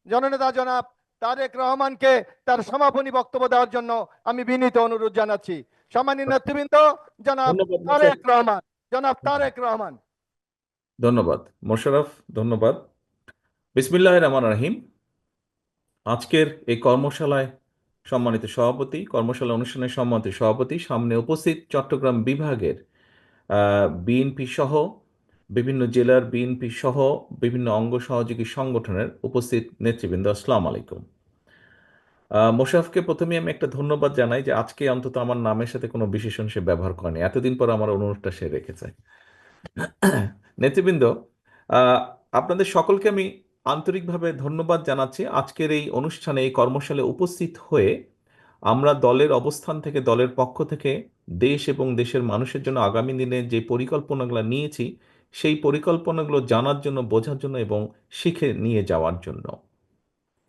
জননেতা জনাব তারেক রহমানকে তার সমাপনী বক্তব্য দেওয়ার জন্য আমি বিনীত অনুরোধ জানাচ্ছি। সম্মানীয় নেতৃবৃন্দ, জনাব ধন্যবাদ তারেক রহমান, জনাব তারেক রহমান। ধন্যবাদ মোশাররফ, ধন্যবাদ। বিসমিল্লাহির রহমানির রহিম। আজকের এই কর্মশালায় সম্মানিত সভাপতি, কর্মশালা অনুষ্ঠানের সম্মানিত সভাপতি, সামনে উপস্থিত চট্টগ্রাম বিভাগের বিএনপি সহ বিভিন্ন জেলার বিএনপি সহ বিভিন্ন অঙ্গ সহযোগী সংগঠনের উপস্থিত নেতৃবৃন্দ, আসসালামু আলাইকুম। মোশাররফকে প্রথমে আমি একটা ধন্যবাদ জানাই যে আজকে অন্তত আমার নামের সাথে কোনো বিশেষণ সে ব্যবহার করেনি, এতদিন পর আমার অনুরোধটা সে রেখেছে। নেতৃবৃন্দ, আহ, আপনাদের সকলকে আমি আন্তরিকভাবে ধন্যবাদ জানাচ্ছি আজকের এই অনুষ্ঠানে, এই কর্মশালায় উপস্থিত হয়ে আমরা দলের অবস্থান থেকে, দলের পক্ষ থেকে দেশ এবং দেশের মানুষের জন্য আগামী দিনে যে পরিকল্পনাগুলো নিয়েছি সেই পরিকল্পনাগুলো জানার জন্য, বোঝার জন্য এবং শিখে নিয়ে যাওয়ার জন্য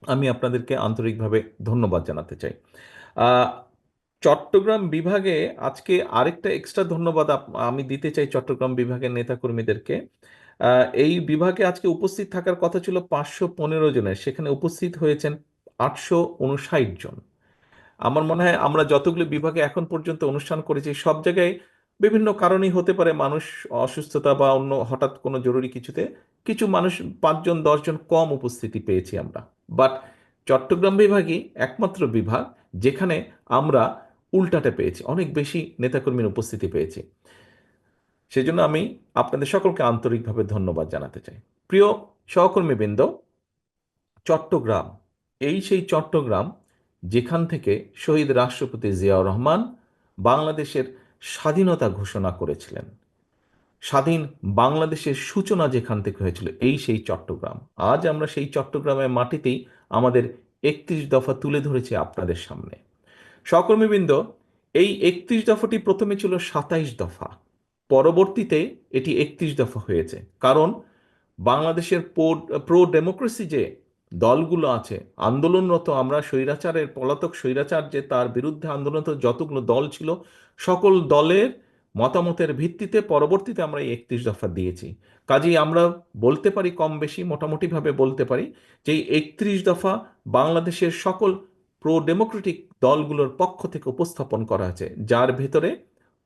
আমি আপনাদেরকে আন্তরিকভাবে ধন্যবাদ জানাতে চাই। আহ, চট্টগ্রাম বিভাগে আজকে আরেকটা এক্সট্রা ধন্যবাদ আমি দিতে চাই চট্টগ্রাম বিভাগের নেতাকর্মীদেরকে। এই বিভাগে আজকে উপস্থিত থাকার কথা ছিল 515 জনের, সেখানে উপস্থিত হয়েছেন 859 জন। আমার মনে হয় আমরা যতগুলো বিভাগে এখন পর্যন্ত অনুষ্ঠান করেছি সব জায়গায় বিভিন্ন কারণেই হতে পারে, মানুষ অসুস্থতা বা অন্য হঠাৎ কোনো জরুরি কিছুতে কিছু মানুষ 5 জন 10 জন কম উপস্থিতি পেয়েছি আমরা। বাট চট্টগ্রাম বিভাগই একমাত্র বিভাগ যেখানে আমরা উল্টাটা পেয়েছি, অনেক বেশি নেতাকর্মীর উপস্থিতি পেয়েছি। সেজন্য আমি আপনাদের সকলকে আন্তরিকভাবে ধন্যবাদ জানাতে চাই। প্রিয় সহকর্মীবৃন্দ, চট্টগ্রাম, এই সেই চট্টগ্রাম যেখান থেকে শহীদ রাষ্ট্রপতি জিয়াউর রহমান বাংলাদেশের স্বাধীনতা ঘোষণা করেছিলেন। স্বাধীন বাংলাদেশের সূচনা যেখান থেকে হয়েছিল, এই সেই চট্টগ্রাম। আজ আমরা সেই চট্টগ্রামের মাটিতেই আমাদের 31 দফা তুলে ধরেছি আপনাদের সামনে। সহকর্মীবৃন্দ, এই 31 দফাটি প্রথমে ছিল 27 দফা, পরবর্তীতে এটি 31 দফা হয়েছে। কারণ বাংলাদেশের প্রো ডেমোক্রেসি যে দলগুলো আছে, আন্দোলনরত, আমরা স্বৈরাচারের পলাতক স্বৈরাচার যে তার বিরুদ্ধে আন্দোলনরত যতগুলো দল ছিল, সকল দলের মতামতের ভিত্তিতে পরবর্তীতে আমরা এই 31 দফা দিয়েছি। কাজেই আমরা বলতে পারি, কম বেশি মোটামুটিভাবে বলতে পারি যে এই 31 দফা বাংলাদেশের সকল প্রো ডেমোক্রেটিক দলগুলোর পক্ষ থেকে উপস্থাপন করা হয়েছে, যার ভেতরে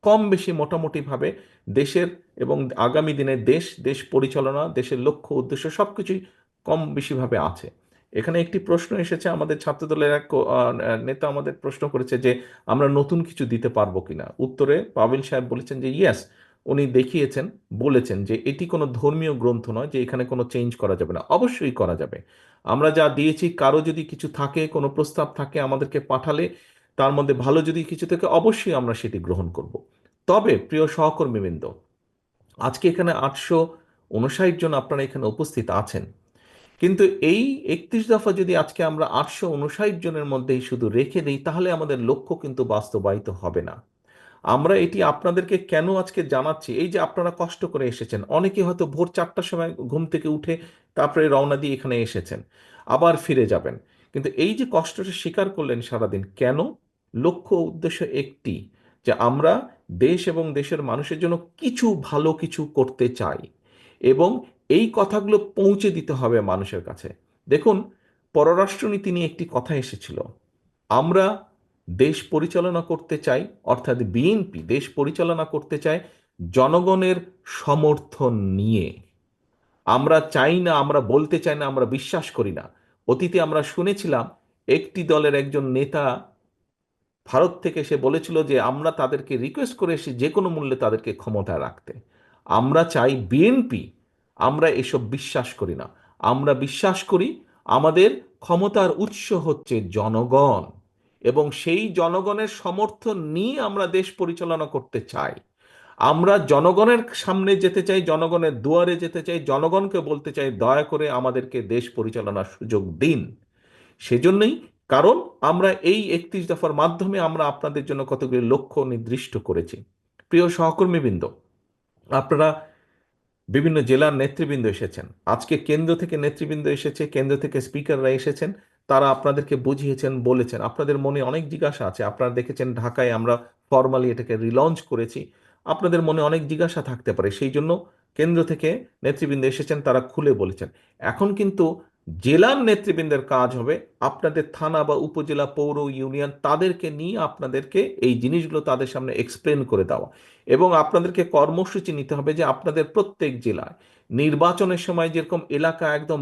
কম বেশি মোটামুটিভাবে দেশের এবং আগামী দিনে দেশ, দেশ পরিচালনা, দেশের লক্ষ্য উদ্দেশ্য সবকিছুই কম বেশিভাবে আছে। এখানে একটি প্রশ্ন এসেছে, আমাদের ছাত্রদলের এক নেতা আমাদের প্রশ্ন করেছে যে আমরা নতুন কিছু দিতে পারবো কিনা। উত্তরে পাবিল সাহেব বলেছেন যে ইয়েস, উনি দেখিয়েছেন, বলেছেন যে এটি কোনো ধর্মীয় গ্রন্থ নয় যে এখানে কোনো চেঞ্জ করা যাবে না। অবশ্যই করা যাবে। আমরা যা দিয়েছি, কারো যদি কিছু থাকে, কোনো প্রস্তাব থাকে, আমাদেরকে পাঠালে তার মধ্যে ভালো যদি কিছু থাকে অবশ্যই আমরা সেটি গ্রহণ করব। তবে প্রিয় সহকর্মীবৃন্দ, আজকে এখানে 859 জন আপনারা এখানে উপস্থিত আছেন, কিন্তু এই 31 দফা যদি আজকে আমরা 859 জনের মধ্যেই শুধু রেখে দিই তাহলে আমাদের লক্ষ্য কিন্তু বাস্তবায়িত হবে না। আমরা এটি আপনাদেরকে কেন আজকে জানাচ্ছি, এই যে আপনারা কষ্ট করে এসেছেন, অনেকে হয়তো ভোর 4টার সময় ঘুম থেকে উঠে তারপরে রওনা দিয়ে এখানে এসেছেন, আবার ফিরে যাবেন, কিন্তু এই যে কষ্টটা স্বীকার করলেন সারাদিন, কেন? লক্ষ্য উদ্দেশ্য একটি, যে আমরা দেশ এবং দেশের মানুষের জন্য কিছু ভালো কিছু করতে চাই এবং এই কথাগুলো পৌঁছে দিতে হবে মানুষের কাছে। দেখুন, পররাষ্ট্রনীতি নিয়ে একটি কথা এসেছিল, আমরা দেশ পরিচালনা করতে চাই, অর্থাৎ বিএনপি দেশ পরিচালনা করতে চায় জনগণের সমর্থন নিয়ে। আমরা চাই না, আমরা বলতে চাই না, আমরা বিশ্বাস করি না। অতীতে আমরা শুনেছিলাম একটি দলের একজন নেতা ভারত থেকে সে বলেছিল যে আমরা তাদেরকে রিকোয়েস্ট করে এসে যে কোনো মূল্যে তাদেরকে ক্ষমতায় রাখতে। আমরা চাই বিএনপি, আমরা এসব বিশ্বাস করি না। আমরা বিশ্বাস করি আমাদের ক্ষমতার উৎস হচ্ছে জনগণ এবং সেই জনগণের সমর্থন নিয়ে আমরা দেশ পরিচালনা করতে চাই। আমরা জনগণের সামনে যেতে চাই, জনগণের দুয়ারে যেতে চাই, জনগণকে বলতে চাই দয়া করে আমাদেরকে দেশ পরিচালনার সুযোগ দিন। সেজন্যই, কারণ আমরা এই 31 দফার মাধ্যমে আমরা আপনাদের জন্য কতগুলি লক্ষ্য নির্দিষ্ট করেছি। প্রিয় সহকর্মীবৃন্দ, আপনারা বিভিন্ন জেলার নেতৃবৃন্দ এসেছেন, আজকে কেন্দ্র থেকে নেতৃবৃন্দ এসেছে, কেন্দ্র থেকে স্পিকাররা এসেছেন, তারা আপনাদেরকে বুঝিয়েছেন, বলেছেন। আপনাদের মনে অনেক জিজ্ঞাসা আছে, আপনারা দেখেছেন ঢাকায় আমরা ফর্মালি এটাকে রিলঞ্চ করেছি, আপনাদের মনে অনেক জিজ্ঞাসা থাকতে পারে, সেই জন্য কেন্দ্র থেকে নেতৃবৃন্দ এসেছেন, তারা খুলে বলেছেন। এখন কিন্তু জেলার নেতৃবৃন্দের কাজ হবে আপনাদের থানা বা উপজেলা পৌর ইউনিয়ন তাদেরকে নিয়ে আপনাদেরকে এই জিনিসগুলো তাদের সামনে এক্সপ্লেন করে দেওয়া, এবং আপনাদেরকে কর্মসূচি নিতে হবে যে আপনাদের প্রত্যেক জেলায় নির্বাচনের সময় যেরকম এলাকা একদম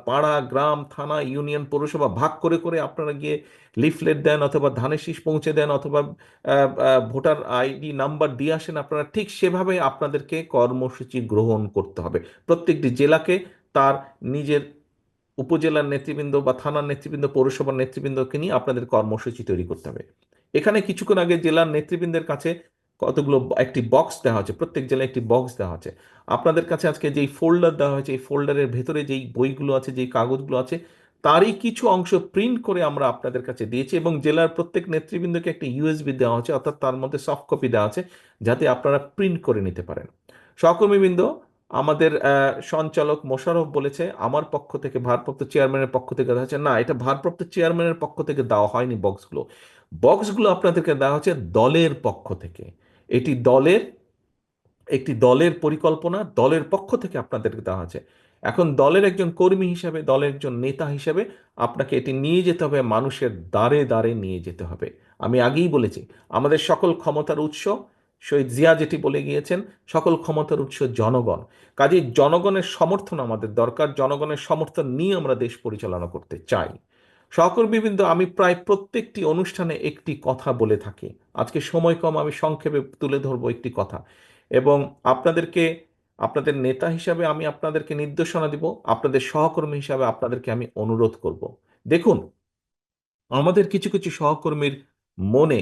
পাড়া, গ্রাম, থানা, ইউনিয়ন, পৌরসভা ভাগ করে করে আপনারা গিয়ে লিফলেট দেন অথবা ধানের শীষ পৌঁছে দেন অথবা ভোটার আইডি নাম্বার দিয়ে আসেন, আপনারা ঠিক সেভাবে আপনাদেরকে কর্মসূচি গ্রহণ করতে হবে। প্রত্যেকটি জেলাকে তার নিজের উপজেলার নেতৃবৃন্দ বা থানার নেতৃবৃন্দ, পৌরসভার নেতৃবৃন্দকে নিয়ে আপনাদের কর্মসূচি তৈরি করতে হবে। এখানে কিছুক্ষণ আগে জেলার নেতৃবৃন্দের কাছে কতগুলো একটি বক্স দেওয়া হচ্ছে, প্রত্যেক জেলায় একটি বক্স দেওয়া হচ্ছে। আপনাদের কাছে আজকে যেই ফোল্ডার দেওয়া হয়েছে, এই ফোল্ডারের ভেতরে যেই বইগুলো আছে, যেই কাগজগুলো আছে, তারই কিছু অংশ প্রিন্ট করে আমরা আপনাদের কাছে দিয়েছি, এবং জেলার প্রত্যেক নেতৃবৃন্দকে একটা ইউএসবি দেওয়া হচ্ছে, অর্থাৎ তার মধ্যে সফট কপি দেওয়া আছে, যাতে আপনারা প্রিন্ট করে নিতে পারেন। সহকর্মীবৃন্দ, আমাদের সঞ্চালক মোশাররফ বলেছে আমার পক্ষ থেকে, ভারপ্রাপ্ত চেয়ারম্যানের পক্ষ থেকে দেওয়া হচ্ছে। না, এটা ভারপ্রাপ্ত চেয়ারম্যানের পক্ষ থেকে দেওয়া হয়নি। বক্সগুলো বক্সগুলো আপনাদেরকে দেওয়া হচ্ছে দলের পক্ষ থেকে। এটি একটি দলের পরিকল্পনা, দলের পক্ষ থেকে আপনাদেরকে দেওয়া আছে। এখন দলের একজন কর্মী হিসেবে, দলের একজন নেতা হিসেবে আপনাকে এটি নিয়ে যেতে হবে, মানুষের দ্বারে দ্বারে নিয়ে যেতে হবে। আমি আগেই বলেছি, আমাদের সকল ক্ষমতার উৎস, শহীদ জিয়া যেটি বলে গিয়েছেন, সকল ক্ষমতার উৎস জনগণ। কাজেই জনগণের সমর্থন আমাদের দরকার, জনগণের সমর্থন নিয়ে আমরা দেশ পরিচালনা করতে চাই। সহকর্মীবৃন্দ, আমি প্রায় প্রত্যেকটি অনুষ্ঠানে একটি কথা বলে থাকি। আজকে সময় কম, আমি সংক্ষেপে তুলে ধরবো একটি কথা, এবং আপনাদেরকে, আপনাদের নেতা হিসাবে আমি আপনাদেরকে নির্দেশনা দিব, আপনাদের সহকর্মী হিসাবে আপনাদেরকে আমি অনুরোধ করব। দেখুন, আমাদের কিছু কিছু সহকর্মীর মনে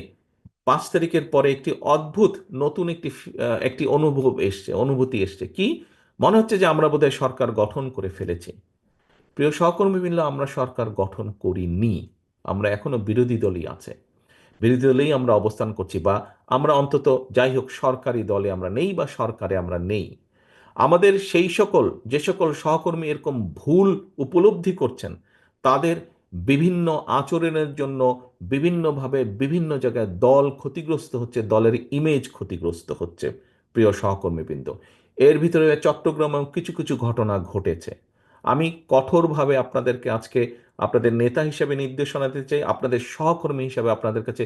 5 তারিখের পরে একটি অদ্ভুত নতুন একটি অনুভূতি এসছে। কি? মনে হচ্ছে যে আমরা বোধহয় সরকার গঠন করে ফেলেছি। প্রিয় সহকর্মী মিলে, আমরা সরকার গঠন করিনি। আমরা এখনো বিরোধী দলই আছে, বিরোধী দলেই আমরা অবস্থান করছি, বা আমরা অন্তত যাই হোক সরকারি দলে আমরা নেই বা সরকারে আমরা নেই। আমাদের সেই সকল, যে সকল সহকর্মী এরকম ভুল উপলব্ধি করছেন, তাদের বিভিন্ন আচরণের জন্য বিভিন্নভাবে বিভিন্ন জায়গায় দল ক্ষতিগ্রস্ত হচ্ছে, দলের ইমেজ ক্ষতিগ্রস্ত হচ্ছে। প্রিয় সহকর্মীবৃন্দ, এর ভিতরে চট্টগ্রামেও কিছু কিছু ঘটনা ঘটেছে। আমি কঠোরভাবে আপনাদেরকে আজকে আপনাদের নেতা হিসেবে নির্দেশনা দিতে চাই, আপনাদের সহকর্মী হিসেবে আপনাদের কাছে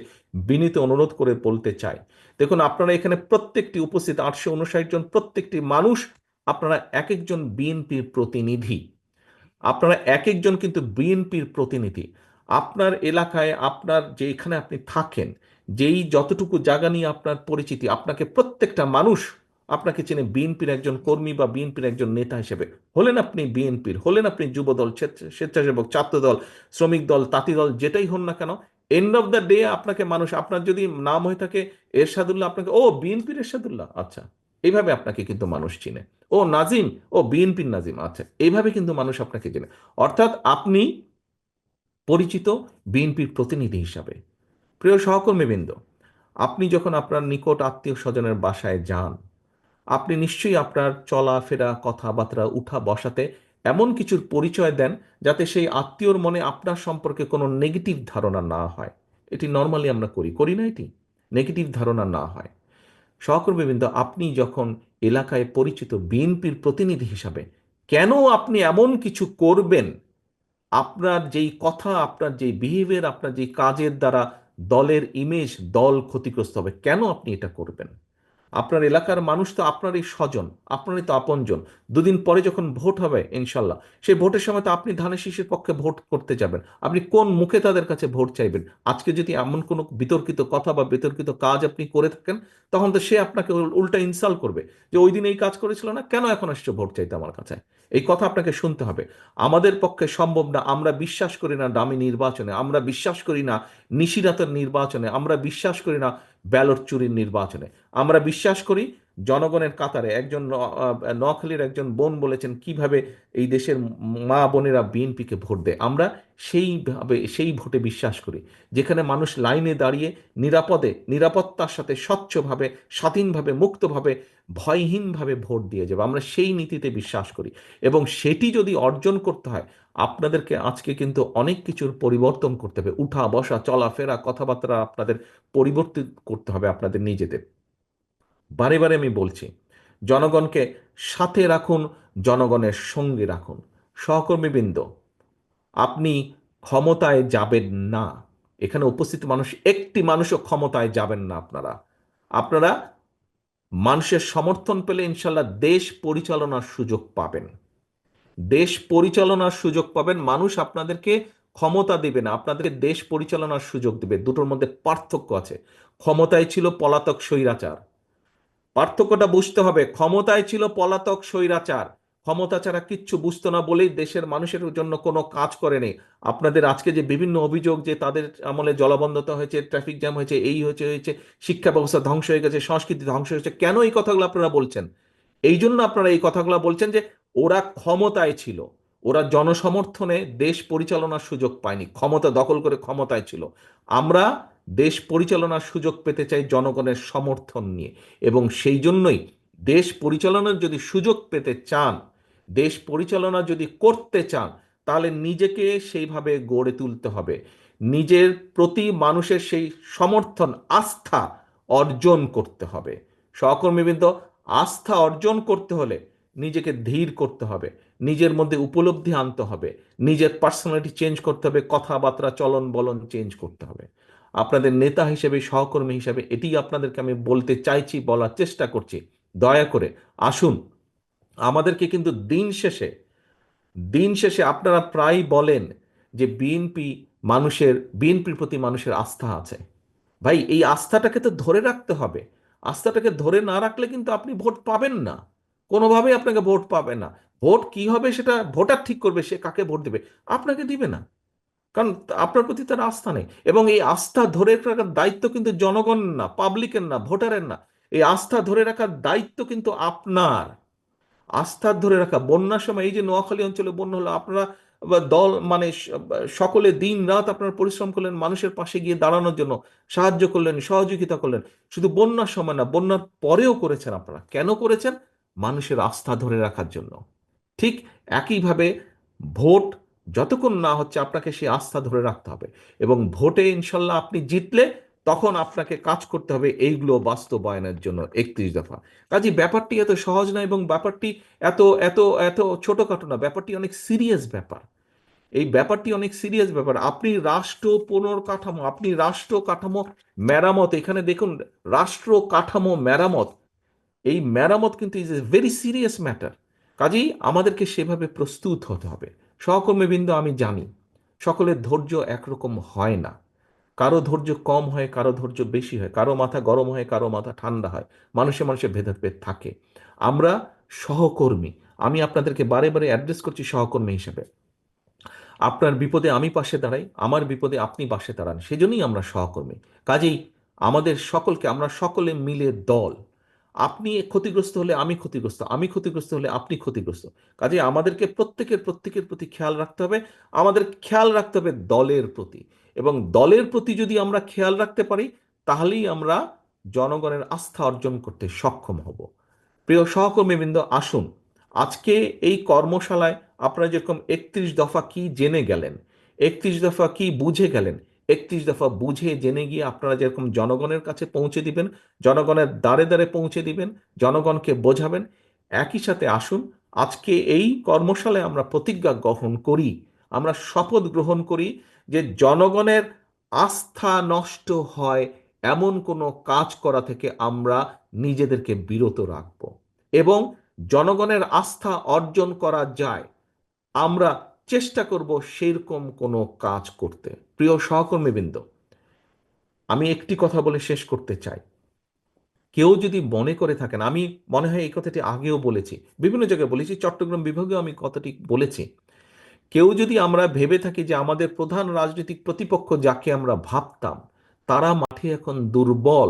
বিনীত অনুরোধ করে বলতে চাই। দেখুন, আপনারা এখানে প্রত্যেকটি উপস্থিত 859 জন প্রত্যেকটি মানুষ, আপনারা এক একজন বিএনপির প্রতিনিধি। আপনারা এক একজন কিন্তু বিএনপির প্রতিনিধি। আপনার এলাকায়, আপনার যেখানে আপনি থাকেন, যেই যতটুকু জায়গা নিয়ে আপনার পরিচিতি, আপনাকে প্রত্যেকটা মানুষ আপনাকে চেনে বিএনপির একজন কর্মী বা বিএনপির একজন নেতা হিসেবে। হলেন আপনি বিএনপির, হলেন আপনি যুবদল, স্বেচ্ছাসেবক, ছাত্রদল, শ্রমিক দল, তাঁতি দল, যেটাই হন না কেন, এন্ড অফ দ্য ডে আপনাকে মানুষ, আপনার যদি নাম হয়ে থাকে এরশাদুল্লাহ, আপনাকে ও বিএনপির এরশাদুল্লাহ, আচ্ছা, এইভাবে আপনাকে কিন্তু মানুষ চিনে। ও নাজিম, ও বিএনপির নাজিম, আচ্ছা, এইভাবে কিন্তু মানুষ আপনাকে চেনে। অর্থাৎ আপনি পরিচিত বিএনপির প্রতিনিধি হিসাবে। প্রিয় সহকর্মীবৃন্দ, আপনি যখন আপনার নিকট আত্মীয় স্বজনের বাসায় যান, আপনি নিশ্চয়ই আপনার চলাফেরা, কথাবার্তা, উঠা বসাতে এমন কিছুর পরিচয় দেন যাতে সেই আত্মীয়র মনে আপনার সম্পর্কে কোনো নেগেটিভ ধারণা না হয়। এটি নর্মালি আমরা করি, করি না? এটি নেগেটিভ ধারণা না হয়। সহকর্মীবৃন্দ, আপনি যখন এলাকায় পরিচিত বিএনপির প্রতিনিধি হিসাবে, কেন আপনি এমন কিছু করবেন, আপনার যেই কথা, আপনার যেই বিহেভিয়ার, আপনার যেই কাজের দ্বারা দলের ইমেজ, দল ক্ষতিগ্রস্ত হবে, কেন আপনি এটা করবেন? আপনার এলাকার মানুষ তো আপনারই স্বজন, আপনারই তো আপনজন। দুদিন পরে যখন ভোট হবে ইনশাল্লাহ, সেই ভোটের সময় তো আপনি ধানের শীষের পক্ষে ভোট করতে যাবেন। আপনি কোন মুখে তাদের কাছে ভোট চাইবেন? আজকে যদি এমন কোনো বিতর্কিত কথা বা বিতর্কিত কাজ আপনি করে থাকেন, তখন তো সে আপনাকে উল্টা ইনসাল্ট করবে, যে ওই দিন এই কাজ করেছিল না, কেন এখন আসছে ভোট চাইতে আমার কাছে? এই কথা আপনাকে শুনতে হবে। আমাদের পক্ষে সম্ভব না। আমরা বিশ্বাস করি না দামি নির্বাচনে, আমরা বিশ্বাস করি না নিশিরাতের নির্বাচনে, আমরা বিশ্বাস করি না ব্যালট চুরির নির্বাচনে। আমরা বিশ্বাস করি জনগণের কাতারে। একজন নোয়াখালীর একজন বোন বলেছেন কিভাবে এই দেশের মা বোনেরা বিএনপিকে ভোট দেয়। আমরা সেইভাবে সেই ভোটে বিশ্বাস করি, যেখানে মানুষ লাইনে দাঁড়িয়ে নিরাপদে, নিরাপত্তার সাথে, স্বচ্ছভাবে, স্বাধীনভাবে, মুক্তভাবে, ভয়হীনভাবে ভোট দিয়ে যাবে। আমরা সেই নীতিতে বিশ্বাস করি, এবং সেটি যদি অর্জন করতে হয়, আপনাদেরকে আজকে কিন্তু অনেক কিছুর পরিবর্তন করতে হবে। উঠা বসা, চলাফেরা, কথাবার্তা আপনাদের পরিবর্তিত করতে হবে আপনাদের নিজেদের। বারে বারে আমি বলছি, জনগণকে সাথে রাখুন, জনগণের সঙ্গে রাখুন। সহকর্মীবৃন্দ, আপনি ক্ষমতায় যাবেন না। এখানে উপস্থিত মানুষ, একটি মানুষও ক্ষমতায় যাবেন না। আপনারা আপনারা মানুষের সমর্থন পেলে ইনশাল্লাহ দেশ পরিচালনার সুযোগ পাবেন। দেশ পরিচালনার সুযোগ পাবেন। মানুষ আপনাদেরকে ক্ষমতা দেবে না, আপনাদেরকে দেশ পরিচালনার সুযোগ দেবে। দুটোর মধ্যে পার্থক্য আছে। ক্ষমতায় ছিল পলাতক স্বৈরাচার, পার্থক্যটা বুঝতে হবে। ক্ষমতায় ছিল পলাতক স্বৈরাচার, ক্ষমতা ছাড়া কিচ্ছু বুঝতো না বলেই দেশের মানুষের জন্য কোনো কাজ করেনি। আপনাদের আজকে যে বিভিন্ন অভিযোগ যে তাদের আমলে জলাবদ্ধতা হয়েছে, ট্রাফিক জ্যাম হয়েছে, এই হয়েছে, শিক্ষা ব্যবস্থা ধ্বংস হয়ে গেছে, সংস্কৃতি ধ্বংস হয়েছে, কেন এই কথাগুলো আপনারা বলছেন? এই জন্য আপনারা এই কথাগুলো বলছেন যে ওরা ক্ষমতায় ছিল, ওরা জনসমর্থনে দেশ পরিচালনার সুযোগ পায়নি, ক্ষমতা দখল করে ক্ষমতায় ছিল। আমরা দেশ পরিচালনার সুযোগ পেতে চাই জনগণের সমর্থন নিয়ে। এবং সেই জন্যই দেশ পরিচালনার যদি সুযোগ পেতে চান, দেশ পরিচালনা যদি করতে চান, তাহলে নিজেকে সেইভাবে গড়ে তুলতে হবে। নিজের প্রতি মানুষের সেই সমর্থন, আস্থা অর্জন করতে হবে। সহকর্মীবৃন্দ, আস্থা অর্জন করতে হলে নিজেকে ধীর করতে হবে, নিজের মধ্যে উপলব্ধি আনতে হবে, নিজের পার্সোনালিটি চেঞ্জ করতে হবে, কথাবার্তা চলন বলন চেঞ্জ করতে হবে। আপনাদের নেতা হিসেবে, সহকর্মী হিসেবে এটি আপনাদেরকে আমি বলতে চাইছি, বলার চেষ্টা করছি। দয়া করে আসুন। আমাদেরকে কিন্তু দিন শেষে আপনারা প্রায় বলেন যে বিএনপির প্রতি মানুষের আস্থা আছে। ভাই, এই আস্থাটাকে তো ধরে রাখতে হবে। আস্থাটাকে ধরে না রাখলে কিন্তু আপনি ভোট পাবেন না, কোনোভাবেই আপনাকে ভোট পাবে না। ভোট কি হবে সেটা ভোটার ঠিক করবে, সে কাকে ভোট দেবে, আপনাকে দিবে না। কারণ আপনার প্রতি তার আস্থা নেই। এবং এই আস্থা ধরে রাখার দায়িত্ব কিন্তু জনগণ না, পাবলিকের না, ভোটারের না। এই আস্থা ধরে রাখার দায়িত্ব কিন্তু আপনার। আস্থা ধরে রাখা, বন্যার সময় এই যে নোয়াখালী অঞ্চলে বন্যা হলো, আপনারা দল মানে সকলে দিন রাত আপনারা পরিশ্রম করলেন মানুষের পাশে গিয়ে দাঁড়ানোর জন্য, সাহায্য করলেন, সহযোগিতা করলেন। শুধু বন্যার সময় না, বন্যার পরেও করেছেন। আপনারা কেন করেছেন? মানুষের আস্থা ধরে রাখার জন্য। ঠিক একইভাবে ভোট যতক্ষণ না হচ্ছে, আপনাকে সেই আস্থা ধরে রাখতে হবে। এবং ভোটে ইনশাল্লাহ আপনি জিতলে তখন আপনাকে কাজ করতে হবে এইগুলো বাস্তবায়নের জন্য। 31 দফা। কাজে ব্যাপারটি এত সহজ না, এবং ব্যাপারটি এত এত এত ছোটখাটো না, ব্যাপারটি অনেক সিরিয়াস ব্যাপার। এই ব্যাপারটি অনেক সিরিয়াস ব্যাপার। আপনি রাষ্ট্র পুনর্কাঠামো, আপনি রাষ্ট্র কাঠামো মেরামত, এখানে দেখুন, রাষ্ট্র কাঠামো মেরামত, এই মেরামত কিন্তু is a very serious matter. কাজেই আমাদেরকে সেভাবে প্রস্তুত হতে হবে। সহকর্মীবৃন্দ, আমি জানি সকলের ধৈর্য একরকম হয় না। কারো ধৈর্য কম হয়, কারো ধৈর্য বেশি হয়, কারো মাথা গরম হয়, কারো মাথা ঠান্ডা হয়, মানুষে মানুষে ভেদাভেদ থাকে। আমরা সহকর্মী, আমি আপনাদেরকে বারে বারে অ্যাড্রেস করছি সহকর্মী হিসেবে। আপনার বিপদে আমি পাশে দাঁড়াই, আমার বিপদে আপনি পাশে দাঁড়ান, সেজন্যই আমরা সহকর্মী। কাজেই আমরা সকলে মিলে দল। আপনি ক্ষতিগ্রস্ত হলে আমি ক্ষতিগ্রস্ত, আমি ক্ষতিগ্রস্ত হলে আপনি ক্ষতিগ্রস্ত। কাজেই আমাদেরকে প্রত্যেকের প্রতি খেয়াল রাখতে হবে। আমাদের খেয়াল রাখতে হবে দলের প্রতি। এবং দলের প্রতি যদি আমরা খেয়াল রাখতে পারি, তাহলেই আমরা জনগণের আস্থা অর্জন করতে সক্ষম হব। প্রিয় সহকর্মীবৃন্দ, আসুন আজকে এই কর্মশালায় আপনারা যেরকম 31 দফা কি জেনে গেলেন, 31 দফা কি বুঝে গেলেন, 31 দফা বুঝে জেনে গিয়ে আপনারা যেরকম জনগণের কাছে পৌঁছে দিবেন, জনগণের দ্বারে দ্বারে পৌঁছে দিবেন, জনগণকে বোঝাবেন। একই সাথে আসুন আজকে এই কর্মশালায় আমরা প্রতিজ্ঞা গ্রহণ করি, আমরা শপথ গ্রহণ করি যে জনগণের আস্থা নষ্ট হয় এমন কোনো কাজ করা থেকে আমরা নিজেদেরকে বিরত রাখব। এবং জনগণের আস্থা অর্জন করা যায়, আমরা চেষ্টা করব সেরকম কোনো কাজ করতে। প্রিয় সহকর্মীবৃন্দ, আমি একটি কথা বলে শেষ করতে চাই। কেউ যদি মনে করে থাকেন, আমি মনে হয় এই কথাটি আগেও বলেছি, বিভিন্ন জায়গায় বলেছি, চট্টগ্রাম বিভাগেও আমি কথাটি বলেছি, কেউ যদি আমরা ভেবে থাকি যে আমাদের প্রধান রাজনৈতিক প্রতিপক্ষ যাকে আমরা ভাবতাম তারা মাঠে এখন দুর্বল,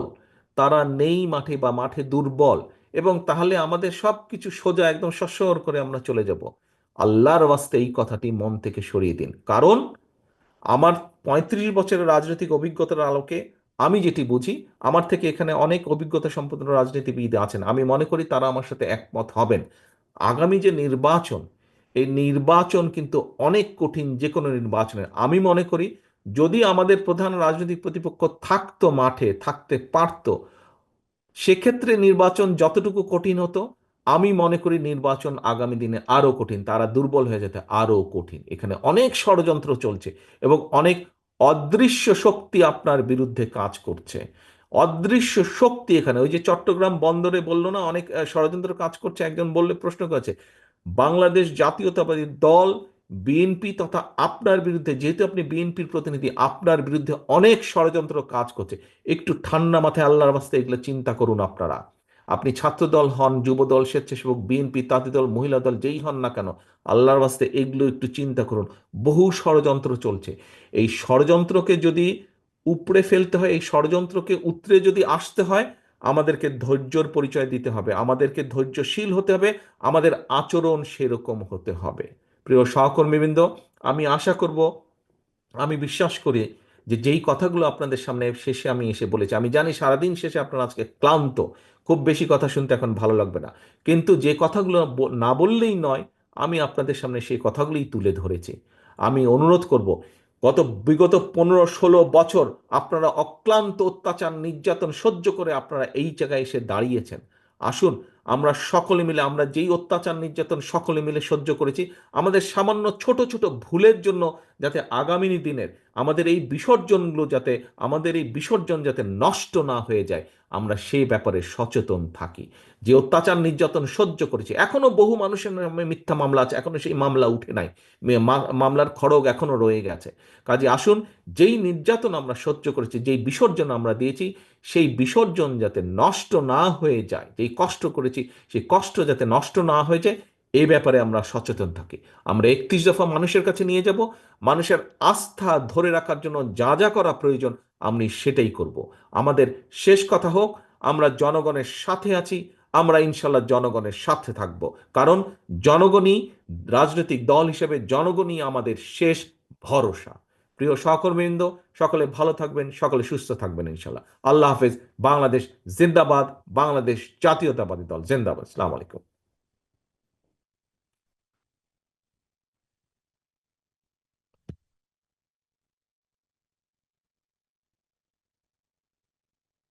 তারা নেই মাঠে বা মাঠে দুর্বল, এবং তাহলে আমাদের সব কিছু সোজা একদম সস্বর করে আমরা চলে যাব, আল্লাহর ওয়াস্তে এই কথাটি মন থেকে সরিয়ে দিন। কারণ আমার 35 বছরের রাজনৈতিক অভিজ্ঞতার আলোকে আমি যেটি বুঝি, আমার থেকে এখানে অনেক অভিজ্ঞতা সম্পন্ন রাজনীতিবিদ আছেন, আমি মনে করি তারা আমার সাথে একমত হবেন। আগামী যে নির্বাচন, এই নির্বাচন কিন্তু অনেক কঠিন। যে কোনো নির্বাচনের আমি মনে করি যদি আমাদের প্রধান রাজনৈতিক প্রতিপক্ষ থাকতো, মাঠে থাকতে পারতো, সেক্ষেত্রে নির্বাচন যতটুকু কঠিন হতো, আমি মনে করি নির্বাচন আগামী দিনে আরো কঠিন, তারা দুর্বল হয়ে যেতে আরো কঠিন। এখানে অনেক ষড়যন্ত্র চলছে এবং অনেক অদৃশ্য শক্তি আপনার বিরুদ্ধে কাজ করছে। অদৃশ্য শক্তি এখানে, ওই যে চট্টগ্রাম বন্দরে বললো না অনেক ষড়যন্ত্র কাজ করছে, একজন বললে প্রশ্ন করেছে, বাংলাদেশ জাতীয়তাবাদী দল বিএনপি তথা আপনার বিরুদ্ধে, যেহেতু আপনি বিএনপির প্রতিনিধি, আপনার বিরুদ্ধে অনেক ষড়যন্ত্র কাজ করছে। একটু ঠান্ডা মাথায় আল্লাহর বাস্তে এগুলো চিন্তা করুন আপনারা। আপনি ছাত্রদল হন, যুবদল, স্বেচ্ছাসেবক, বিএনপি, তাঁতি দল, মহিলা দল, যেই হন না কেন, আল্লাহর বাস্তে এগুলো একটু চিন্তা করুন। বহু ষড়যন্ত্র চলছে। এই ষড়যন্ত্রকে যদি উপড়ে ফেলতে হয়, এই ষড়যন্ত্রকে উতরে যদি আসতে হয়, আমাদেরকে ধৈর্যর পরিচয় দিতে হবে, আমাদেরকে ধৈর্যশীল হতে হবে, আমাদের আচরণ সেরকম হতে হবে। প্রিয় সহকর্মীবৃন্দ, আমি আশা করব, আমি বিশ্বাস করি যে যেই কথাগুলো আপনাদের সামনে শেষে আমি এসে বলেছি, আমি জানি সারাদিন শেষে আপনারা আজকে ক্লান্ত, খুব বেশি কথা শুনতে এখন ভালো লাগবে না, কিন্তু যে কথাগুলো না বললেই নয়, আমি আপনাদের সামনে সেই কথাগুলোই তুলে ধরেছি। আমি অনুরোধ করব, বিগত 15-16 বছর আপনারা অক্লান্ত অত্যাচার নির্যাতন সহ্য করে আপনারা এই জায়গায় এসে দাঁড়িয়েছেন। আসুন আমরা সকলে মিলে, আমরা যেই অত্যাচার নির্যাতন সকলে মিলে সহ্য করেছি, আমাদের সামান্য ছোট ছোট ভুলের জন্য যাতে আগামী দিনের আমাদের এই বিসর্জনগুলো, যাতে আমাদের এই বিসর্জন যাতে নষ্ট না হয়ে যায়, আমরা সেই ব্যাপারে সচেতন থাকি। যে অত্যাচার নির্যাতন সহ্য করেছি, এখনো বহু মানুষের নামে মিথ্যা মামলা আছে, এখনো সেই মামলা উঠে নাই, মামলার খড়গ এখনো রয়ে গেছে। কাজে আসুন, যেই নির্যাতন আমরা সহ্য করেছি, যেই বিসর্জন আমরা দিয়েছি, সেই বিসর্জন যাতে নষ্ট না হয়ে যায়, যেই কষ্ট করেছি সেই কষ্ট যাতে নষ্ট না হয়ে যায়, এই ব্যাপারে আমরা সচেতন থাকি। আমরা 31 দফা মানুষের কাছে নিয়ে যাব, মানুষের আস্থা ধরে রাখার জন্য যা যা করা প্রয়োজন আমি সেটাই করব। আমাদের শেষ কথা হোক, আমরা জনগণের সাথে আছি, আমরা ইনশাল্লাহ জনগণের সাথে থাকব। কারণ জনগণই, রাজনৈতিক দল হিসেবে জনগণই আমাদের শেষ ভরসা। প্রিয় সহকর্মীবৃন্দ, সকলে ভালো থাকবেন, সকলে সুস্থ থাকবেন ইনশাল্লাহ। আল্লাহ হাফেজ। বাংলাদেশ জিন্দাবাদ, বাংলাদেশ জাতীয়তাবাদী দল জিন্দাবাদ। আসসালামু আলাইকুম।